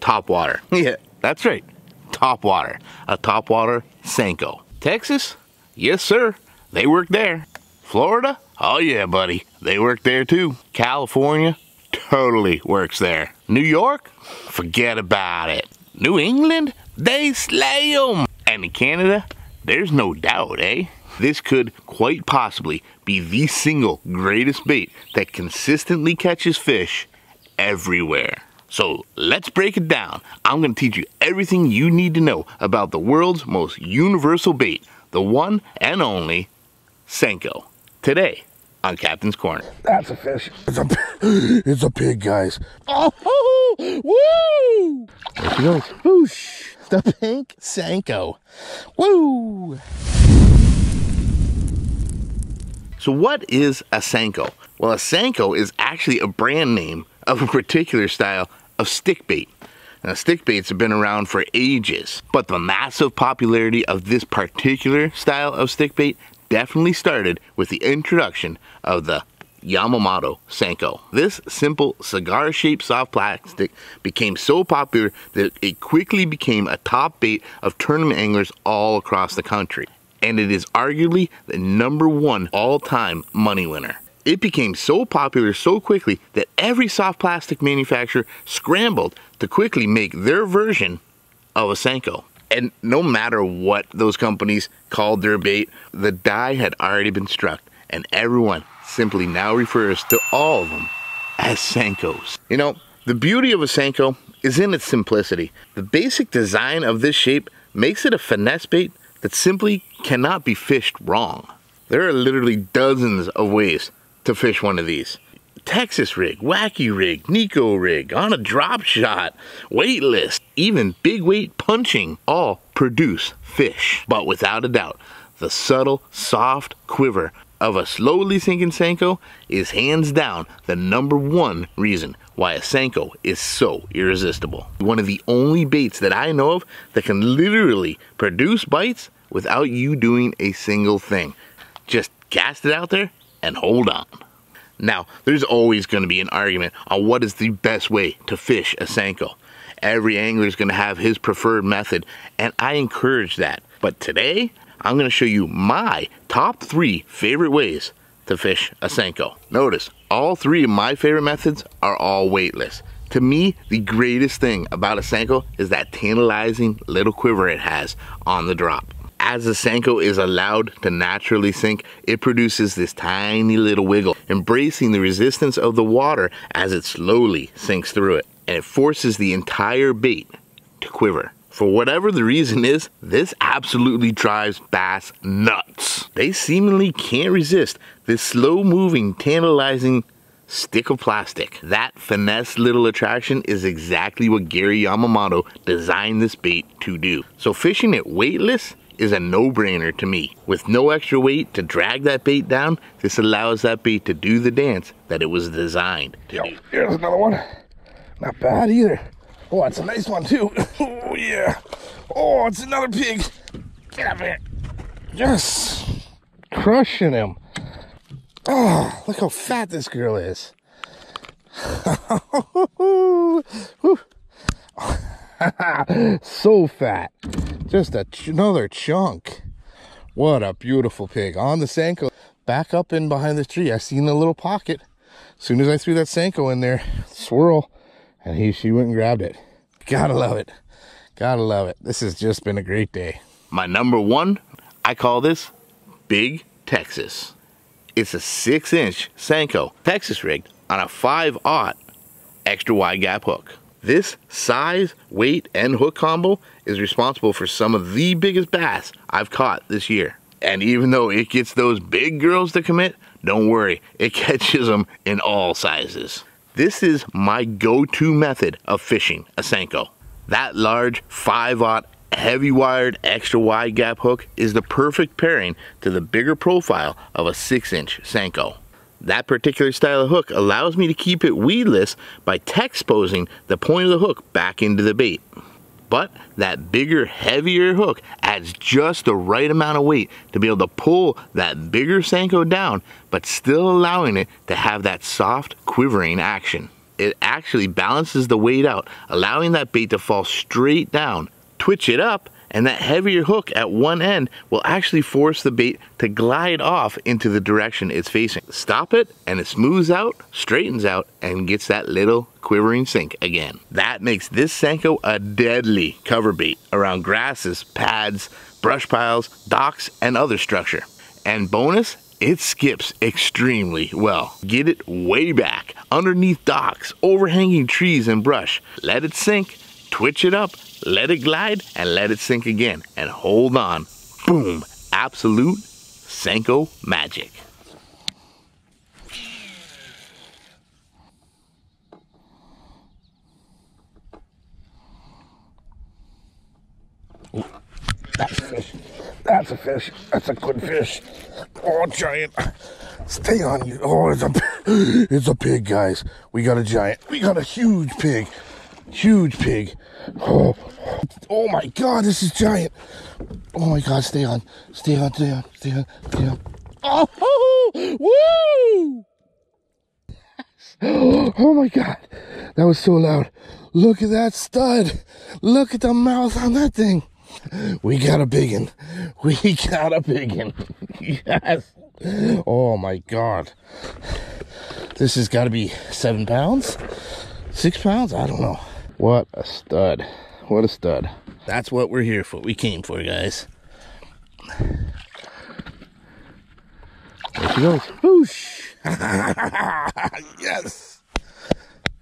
Topwater. Yeah, that's right. Topwater. A Topwater Senko. Texas? Yes, sir. They work there. Florida? Oh yeah, buddy. They work there too. California? Totally works there. New York? Forget about it. New England? They slay 'em. And in Canada? There's no doubt, eh? This could quite possibly be the single greatest bait that consistently catches fish everywhere. So let's break it down. I'm going to teach you everything you need to know about the world's most universal bait, the one and only Senko. Today on Captain's Corner. That's a fish. It's a pig, guys. Oh, woo! There she goes. Whoosh! The pink Senko. Woo! So what is a Senko? Well, a Senko is actually a brand name of a particular style of stickbait. Now, stickbaits have been around for ages, but the massive popularity of this particular style of stickbait definitely started with the introduction of the Yamamoto Senko. This simple cigar-shaped soft plastic became so popular that it quickly became a top bait of tournament anglers all across the country. And it is arguably the #1 all-time money winner. It became so popular so quickly that every soft plastic manufacturer scrambled to quickly make their version of a Senko. And no matter what those companies called their bait, the die had already been struck, and everyone simply now refers to all of them as Senkos. You know, the beauty of a Senko is in its simplicity. The basic design of this shape makes it a finesse bait that simply cannot be fished wrong. There are literally dozens of ways to fish one of these. Texas Rig, Wacky Rig, Neko Rig, on a drop shot, weightless, even big weight punching, all produce fish. But without a doubt, the subtle, soft quiver of a slowly sinking Senko is hands down the #1 reason why a Senko is so irresistible. One of the only baits that I know of that can literally produce bites without you doing a single thing. Just cast it out there and hold on. Now, there's always going to be an argument on what is the best way to fish a Senko. Every angler is going to have his preferred method, and I encourage that. But today, I'm going to show you my top 3 favorite ways to fish a Senko. Notice, all 3 of my favorite methods are all weightless. To me, the greatest thing about a Senko is that tantalizing little quiver it has on the drop. As the Senko is allowed to naturally sink, it produces this tiny little wiggle, embracing the resistance of the water as it slowly sinks through it. And it forces the entire bait to quiver. For whatever the reason is, this absolutely drives bass nuts. They seemingly can't resist this slow-moving, tantalizing stick of plastic. That finesse little attraction is exactly what Gary Yamamoto designed this bait to do. So fishing it weightless is a no-brainer to me. With no extra weight to drag that bait down, this allows that bait to do the dance that it was designed to do. Here's another one. Not bad either. Oh, it's a nice one too. Oh yeah. Oh, it's another pig. Get up here. Just crushing him. Oh, look how fat this girl is. So fat. Just another chunk. What a beautiful pig. On the Senko. Back up in behind the tree. I seen a little pocket. As soon as I threw that Senko in there, swirl, and she went and grabbed it. Gotta love it. Gotta love it. This has just been a great day. My #1, I call this Big Texas. It's a 6-inch Senko Texas rigged on a 5/0 extra wide gap hook. This size, weight, and hook combo is responsible for some of the biggest bass I've caught this year. And even though it gets those big girls to commit, don't worry, it catches them in all sizes. This is my go-to method of fishing a Senko. That large 5/0 heavy wired extra wide gap hook is the perfect pairing to the bigger profile of a 6-inch Senko. That particular style of hook allows me to keep it weedless by exposing the point of the hook back into the bait. But that bigger, heavier hook adds just the right amount of weight to be able to pull that bigger Senko down, but still allowing it to have that soft, quivering action. it actually balances the weight out, allowing that bait to fall straight down. Twitch it up, and that heavier hook at one end will actually force the bait to glide off into the direction it's facing. Stop it, and it smooths out, straightens out, and gets that little quivering sink again. That makes this Senko a deadly cover bait around grasses, pads, brush piles, docks, and other structure. And bonus, it skips extremely well. Get it way back, underneath docks, overhanging trees and brush. Let it sink, twitch it up, let it glide, and let it sink again. And hold on. Boom. Absolute Senko magic. Ooh, that's a fish. That's a fish. That's a good fish. Oh, giant. Stay on you. Oh, it's a pig, guys. We got a giant. We got a huge pig. Huge pig. Oh my God, this is giant. Oh my God, stay on. Stay on, stay on, stay on, stay on. Oh, woo! Oh my God, that was so loud. Look at that stud. Look at the mouth on that thing. We got a biggin. We got a biggin. Yes. Oh my God. This has got to be 7 pounds? 6 pounds? I don't know. What a stud. What a stud. That's what we're here for. We came for, guys. There she goes. Whoosh. Yes.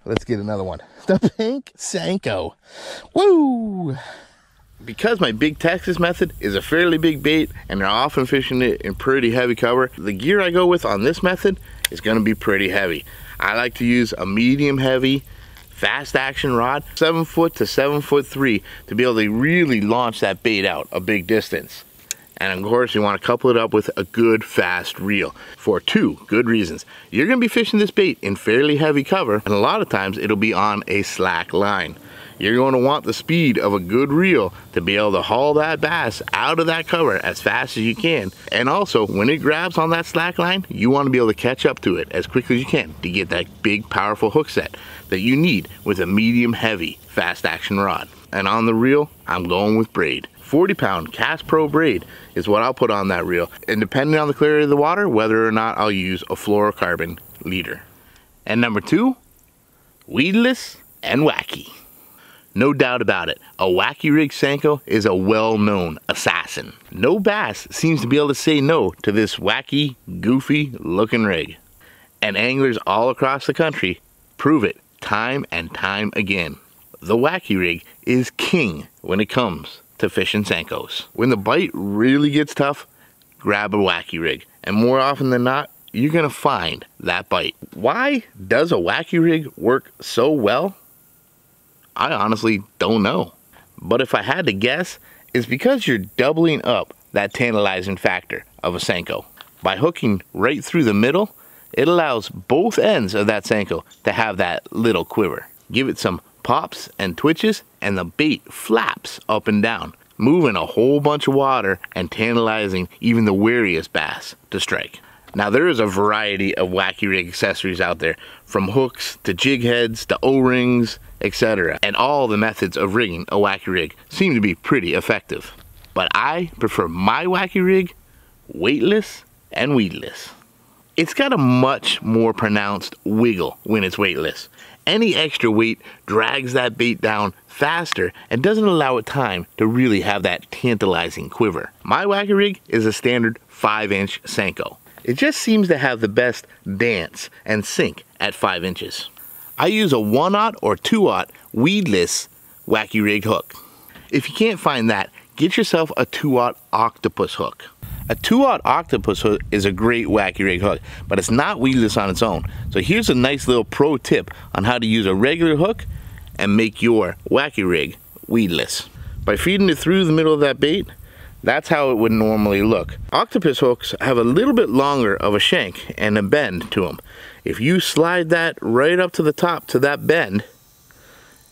Let's get another one. The pink Senko. Woo. Because my big Texas method is a fairly big bait and they're often fishing it in pretty heavy cover, the gear I go with on this method is going to be pretty heavy. I like to use a medium heavy fast action rod, 7 foot to 7'3", to be able to really launch that bait out a big distance. And of course, you want to couple it up with a good fast reel for 2 good reasons. You're going to be fishing this bait in fairly heavy cover, and a lot of times it'll be on a slack line. You're going to want the speed of a good reel to be able to haul that bass out of that cover as fast as you can. And also, when it grabs on that slack line, you want to be able to catch up to it as quickly as you can to get that big, powerful hook set that you need with a medium heavy fast action rod. And on the reel, I'm going with braid. 40-pound Cast Pro braid is what I'll put on that reel. And depending on the clarity of the water, whether or not I'll use a fluorocarbon leader. And number 2, weedless and wacky. No doubt about it, a Wacky Rig Senko is a well-known assassin. No bass seems to be able to say no to this wacky, goofy looking rig. And anglers all across the country prove it time and time again. The Wacky Rig is king when it comes to fishing Senkos. When the bite really gets tough, grab a Wacky Rig. And more often than not, you're gonna find that bite. Why does a Wacky Rig work so well? I honestly don't know. But if I had to guess, it's because you're doubling up that tantalizing factor of a Senko. By hooking right through the middle, it allows both ends of that Senko to have that little quiver. Give it some pops and twitches, and the bait flaps up and down, moving a whole bunch of water and tantalizing even the wariest bass to strike. Now, there is a variety of Wacky Rig accessories out there, from hooks to jig heads to O-rings, etc. And all the methods of rigging a Wacky Rig seem to be pretty effective. But I prefer my Wacky Rig weightless and weedless. It's got a much more pronounced wiggle when it's weightless. Any extra weight drags that bait down faster and doesn't allow it time to really have that tantalizing quiver. My Wacky Rig is a standard 5-inch Senko. It just seems to have the best dance and sink at 5 inches. I use a 1/0 or 2/0 weedless Wacky Rig hook. If you can't find that, get yourself a 2/0 octopus hook. A 2/0 octopus hook is a great Wacky Rig hook, but it's not weedless on its own. So here's a nice little pro tip on how to use a regular hook and make your Wacky Rig weedless. By feeding it through the middle of that bait, that's how it would normally look. Octopus hooks have a little bit longer of a shank and a bend to them. If you slide that right up to the top to that bend,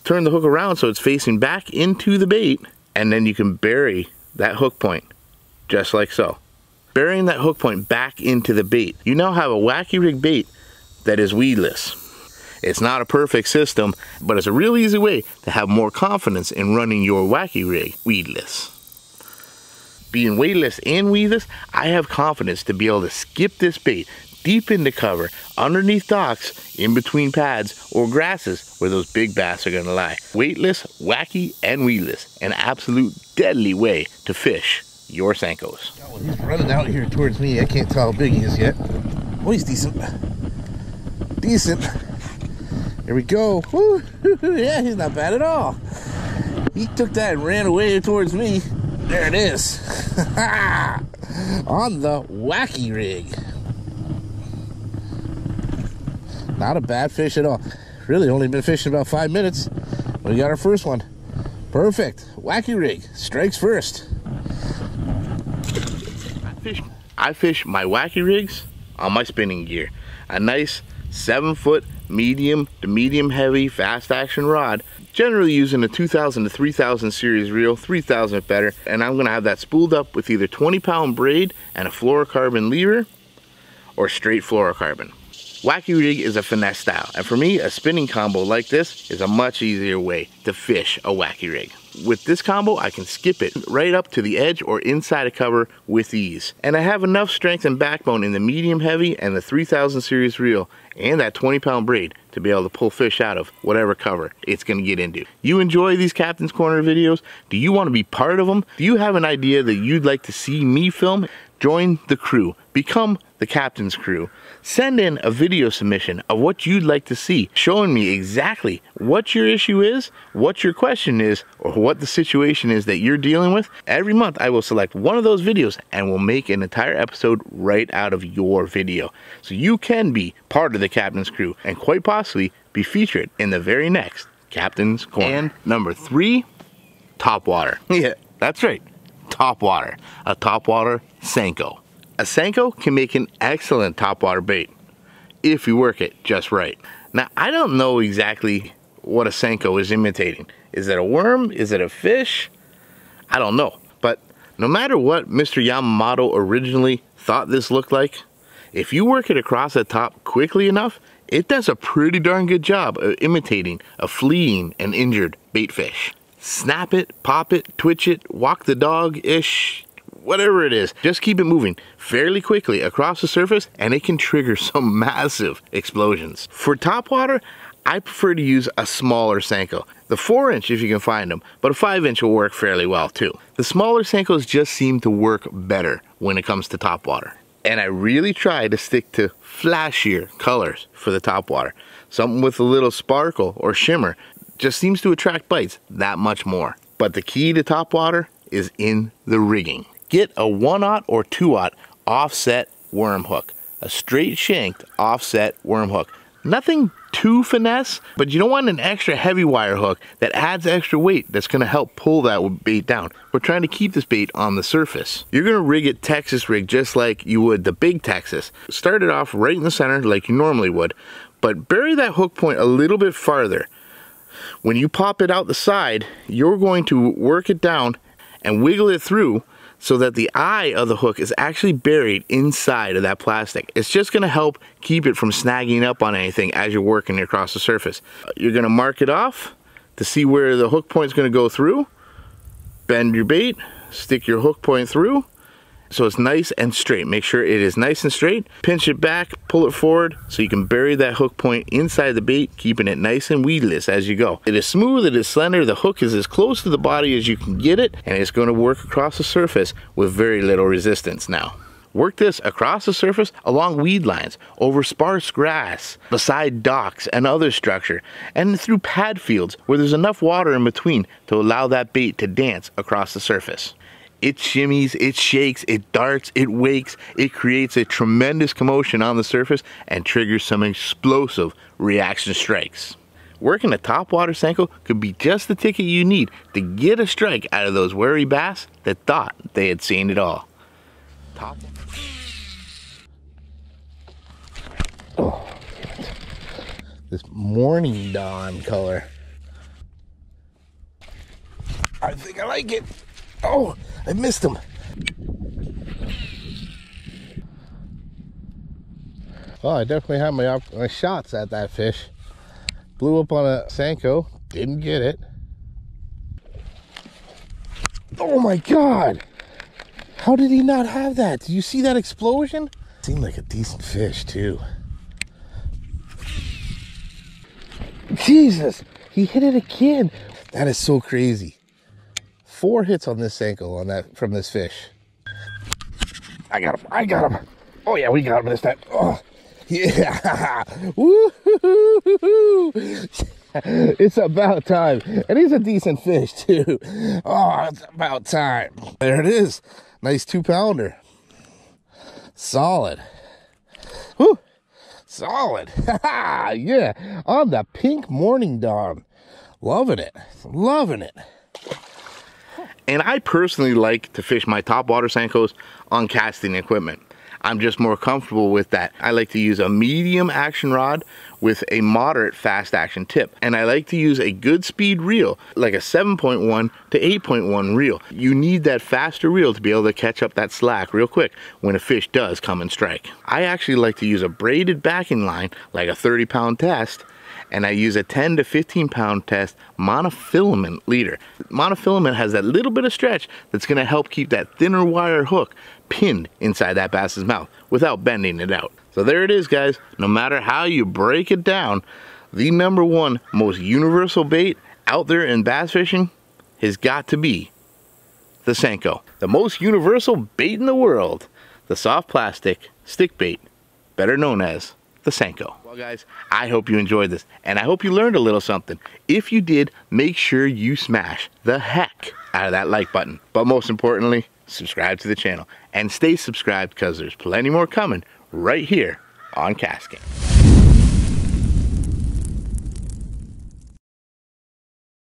turn the hook around so it's facing back into the bait, and then you can bury that hook point, just like so. Burying that hook point back into the bait, you now have a Wacky Rig bait that is weedless. It's not a perfect system, but it's a real easy way to have more confidence in running your Wacky Rig weedless. Being weightless and weedless, I have confidence to be able to skip this bait deep into cover, underneath docks, in between pads, or grasses where those big bass are gonna lie. Weightless, wacky, and weedless. An absolute deadly way to fish your Senkos. Oh, he's running out here towards me. I can't tell how big he is yet. Oh, he's decent. Decent. Here we go. Woo. Yeah, he's not bad at all. He took that and ran away towards me. There it is. On the Wacky Rig. Not a bad fish at all. Really only been fishing about 5 minutes. We got our first one. Perfect. Wacky Rig strikes first. I fish my Wacky Rigs on my spinning gear. A nice 7-foot medium to medium heavy fast action rod, generally using a 2000 to 3000 series reel, 3000 better, and I'm gonna have that spooled up with either 20-pound braid and a fluorocarbon lever or straight fluorocarbon. Wacky Rig is a finesse style, and for me, a spinning combo like this is a much easier way to fish a Wacky Rig. With this combo, I can skip it right up to the edge or inside a cover with ease. And I have enough strength and backbone in the medium heavy and the 3000 series reel and that 20-pound braid to be able to pull fish out of whatever cover it's gonna get into. You enjoy these Captain's Corner videos? Do you wanna be part of them? Do you have an idea that you'd like to see me film? Join the crew. Become the Captain's Crew. Send in a video submission of what you'd like to see, showing me exactly what your issue is, what your question is, or what the situation is that you're dealing with. Every month I will select one of those videos and we'll make an entire episode right out of your video. So you can be part of the Captain's Crew and quite possibly be featured in the very next Captain's Corner. And number 3, topwater. Yeah, that's right, topwater. A topwater Senko. A Senko can make an excellent topwater bait if you work it just right. Now, I don't know exactly what a Senko is imitating. Is it a worm? Is it a fish? I don't know. But no matter what Mr. Yamamoto originally thought this looked like, if you work it across the top quickly enough, it does a pretty darn good job of imitating a fleeing and injured bait fish. Snap it, pop it, twitch it, walk the dog-ish, whatever it is, just keep it moving fairly quickly across the surface and it can trigger some massive explosions. For topwater, I prefer to use a smaller Senko. The 4-inch if you can find them, but a 5-inch will work fairly well too. The smaller Senkos just seem to work better when it comes to topwater. And I really try to stick to flashier colors for the topwater. Something with a little sparkle or shimmer just seems to attract bites that much more. But the key to topwater is in the rigging. Get a 1/0 or 2/0 offset worm hook. A straight shanked offset worm hook. Nothing too finesse, but you don't want an extra heavy wire hook that adds extra weight that's gonna help pull that bait down. We're trying to keep this bait on the surface. You're gonna rig it Texas rig just like you would the big Texas. Start it off right in the center like you normally would, but bury that hook point a little bit farther. When you pop it out the side, you're going to work it down and wiggle it through so that the eye of the hook is actually buried inside of that plastic. It's just gonna help keep it from snagging up on anything as you're working it across the surface. You're gonna mark it off to see where the hook point's gonna go through, bend your bait, stick your hook point through, so it's nice and straight. Make sure it is nice and straight. Pinch it back, pull it forward, so you can bury that hook point inside the bait, keeping it nice and weedless as you go. It is smooth, it is slender, the hook is as close to the body as you can get it, and it's gonna work across the surface with very little resistance now. Work this across the surface along weed lines, over sparse grass, beside docks and other structure, and through pad fields where there's enough water in between to allow that bait to dance across the surface. It shimmies, it shakes, it darts, it wakes, it creates a tremendous commotion on the surface and triggers some explosive reaction strikes. Working a topwater Senko could be just the ticket you need to get a strike out of those wary bass that thought they had seen it all. Oh, this morning dawn color. I think I like it. Oh, I missed him. Oh, I definitely had my shots at that fish. Blew up on a Senko, didn't get it. Oh my God! How did he not have that? Did you see that explosion? Seemed like a decent fish too. Jesus, he hit it again. That is so crazy. 4 hits on this Senko on that from this fish. I got him. Oh yeah, we got him this time. Oh yeah. Woo-hoo-hoo-hoo-hoo. It's about time. And he's a decent fish too. Oh, it's about time. There it is. Nice 2-pounder. Solid. Woo. Solid. Yeah. On the pink morning dawn. Loving it. Loving it. And I personally like to fish my topwater Senkos on casting equipment. I'm just more comfortable with that. I like to use a medium action rod with a moderate fast action tip. And I like to use a good speed reel, like a 7.1 to 8.1 reel. You need that faster reel to be able to catch up that slack real quick when a fish does come and strike. I actually like to use a braided backing line, like a 30-pound test, and I use a 10 to 15-pound test monofilament leader. Monofilament has that little bit of stretch that's gonna help keep that thinner wire hook pinned inside that bass's mouth without bending it out. So there it is, guys. No matter how you break it down, the #1 most universal bait out there in bass fishing has got to be the Senko. The most universal bait in the world, the soft plastic stick bait, better known as the Senko. Well guys, I hope you enjoyed this, and I hope you learned a little something. If you did, make sure you smash the heck out of that like button. But most importantly, subscribe to the channel, and stay subscribed because there's plenty more coming right here on KastKing.